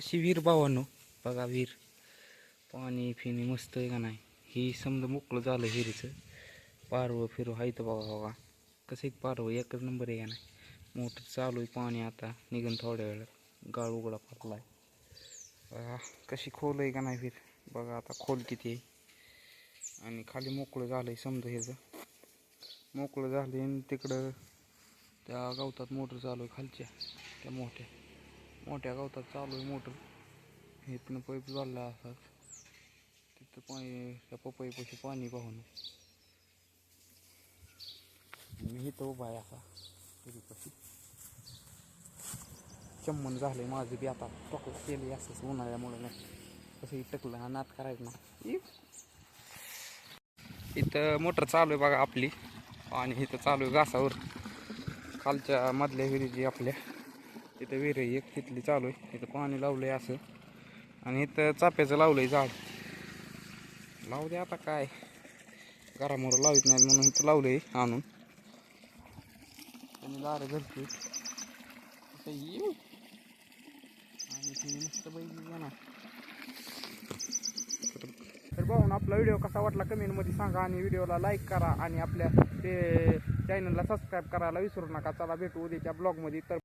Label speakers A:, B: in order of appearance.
A: कशी विहीर भावानो, बघा विहीर, पाणी फिनी मस्त आहे का नाही. ही समजा मोकळं झालं विहिरीचं. पारवं फिरव आहे तर बघा बघा कसं एक पारवं एकच नंबर आहे का नाही. मोटर चालू आहे, पाणी आता निघन थोड्या वेळात. गाळ उघडा पडलाय. बघा कशी खोल आहे का नाही विहीर. बघा आता खोल किती आहे. आणि खाली मोकळं झालंय समजा. ह्याचं मोकळं झालंय आणि तिकडं त्या गवतात मोटर चालू आहे खालच्या त्या मोठ्या गवतात चालू आहे मोटर. इथनं पाईप झाला असाच तिथं पाणी त्या पपईपाशी पाणी पाहून मी इथं उभा आहे असा तुरीपाशी. चम्मन झालंय माझं बी आता. टोकलं केलं असंच उन्हाळ्यामुळे नाही कसं टकलं हा नात करायचं ना. इथं मोटर चालू आहे बघा आपली. आणि इथं चालू आहे घासावर खालच्या मधल्या विहिरीची आपल्या. तिथं विहीर आहे एक, तिथली चालू आहे. इथं पाणी लावलंय असं. आणि इथं चाफ्याचं लावलंय झाड. लावू दे आता काय घरामोरं लावित नाही म्हणून इथं लावलंय आणून. त्यांनी दारं घरची येऊ आणि तिने मस्त बैल येणार. तर भाऊन आपला व्हिडिओ कसा वाटला कमेंटमध्ये सांगा. आणि व्हिडिओला लाईक करा आणि आपल्या ते चॅनलला सबस्क्राईब करायला विसरू नका. चला भेटू उद्याच्या ब्लॉगमध्ये. तर